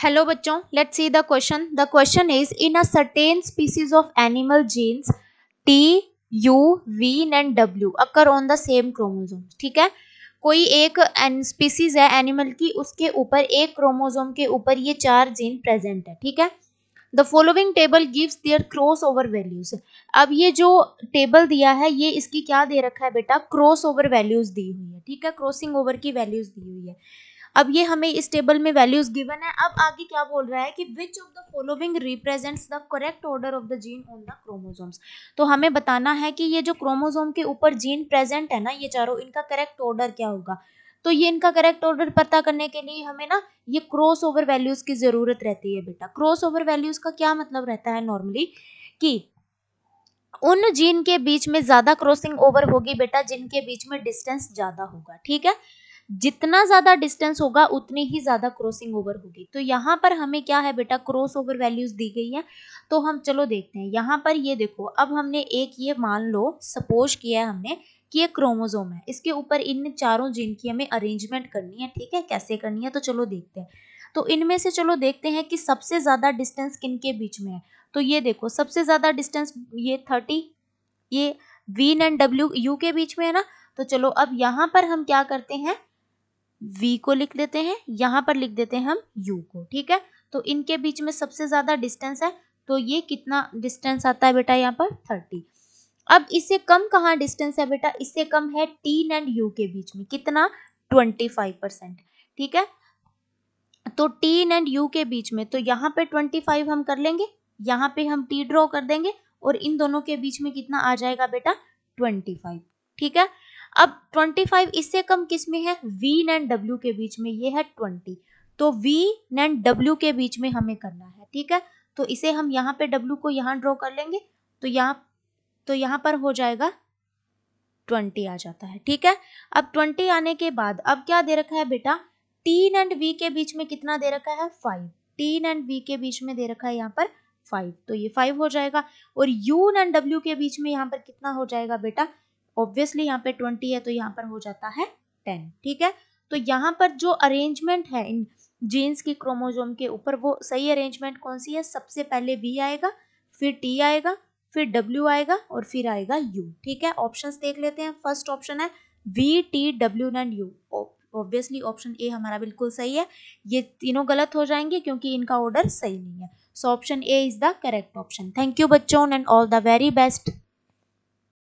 Hello बच्चों, let's see the question. The question is, in a certain species of animal, genes T, U, V and W occur on the same chromosome. ठीक है, कोई एक species है animal की, उसके ऊपर एक क्रोमोसोम के ऊपर ये 4 जीन प्रेजेंट है. ठीक है, the following table gives there cross over values. अब ये जो टेबल दिया है ये इसकी क्या दे रखा है बेटा, क्रॉस ओवर वैल्यूज दी हुई है. ठीक है, क्रॉसिंग ओवर की वैल्यूज दी हुई है. अब ये हमें इस टेबल में वैल्यूज गिवन है. अब आगे क्या बोल रहा है कि which of the following represents the correct order of the gene on the chromosomes. तो हमें बताना है कि ये जो क्रोमोसोम के ऊपर जीन प्रेजेंट है ना, ये चारों, इनका करेक्ट ऑर्डर क्या होगा. तो ये इनका करेक्ट ऑर्डर पता करने के लिए हमें ना ये क्रॉस ओवर वैल्यूज की जरूरत रहती है बेटा. क्रॉस ओवर वैल्यूज का क्या मतलब रहता है नॉर्मली, कि उन जीन के बीच में ज्यादा क्रॉसिंग ओवर होगी बेटा जिनके बीच में डिस्टेंस ज्यादा होगा. ठीक है, जितना ज्यादा डिस्टेंस होगा उतनी ही ज्यादा क्रॉसिंग ओवर होगी. तो यहाँ पर हमें क्या है बेटा, क्रॉस ओवर वैल्यूज दी गई है. तो हम चलो देखते हैं. यहाँ पर ये देखो, अब हमने एक ये मान लो सपोज किया है हमने कि ये क्रोमोसोम है, इसके ऊपर इन चारों जीन की हमें अरेंजमेंट करनी है. ठीक है, कैसे करनी है तो चलो देखते हैं. तो इनमें से चलो देखते हैं कि सबसे ज्यादा डिस्टेंस किनके बीच में है. तो ये देखो, सबसे ज्यादा डिस्टेंस ये 30, ये वी एंड डब्ल्यू यू के बीच में है ना. तो चलो अब यहाँ पर हम क्या करते हैं, v को लिख देते हैं, यहाँ पर लिख देते हैं हम u को. ठीक है, तो इनके बीच में सबसे ज्यादा डिस्टेंस है. तो ये कितना डिस्टेंस आता है बेटा यहाँ पर 30. अब इससे कम कहाँ डिस्टेंस है बेटा, इससे कम है t एंड u के बीच में. कितना, 25%. ठीक है, तो t एंड u के बीच में, तो यहाँ पे 25 हम कर लेंगे, यहाँ पे हम t ड्रॉ कर देंगे और इन दोनों के बीच में कितना आ जाएगा बेटा, 25. ठीक है, अब 25 इससे कम किस में है, v एंड w के बीच में, ये है 20. तो v एंड w के बीच में हमें करना है. ठीक है, तो इसे हम यहाँ पे w को यहाँ ड्रॉ कर लेंगे. तो यहाँ पर हो जाएगा 20 आ जाता है. ठीक है, अब 20 आने के बाद अब क्या दे रखा है बेटा, t एंड v के बीच में कितना दे रखा है, 5. t एंड v के बीच में दे रखा है यहाँ पर 5, तो ये 5 हो जाएगा. और u एंड w के बीच में यहाँ पर कितना हो जाएगा बेटा, ऑब्वियसली यहाँ पे 20 है तो यहाँ पर हो जाता है 10. ठीक है, तो यहाँ पर जो अरेंजमेंट है इन जीन्स की क्रोमोसोम के ऊपर, वो सही अरेंजमेंट कौन सी है, सबसे पहले v आएगा, फिर t आएगा, फिर W आएगा और फिर आएगा U. ठीक है, ऑप्शंस देख लेते हैं. फर्स्ट ऑप्शन है V, T, W and U. Obviously option A हमारा बिल्कुल सही है. ये तीनों गलत हो जाएंगे क्योंकि इनका ऑर्डर सही नहीं है. So option A is the correct option. Thank you बच्चों and all the very best.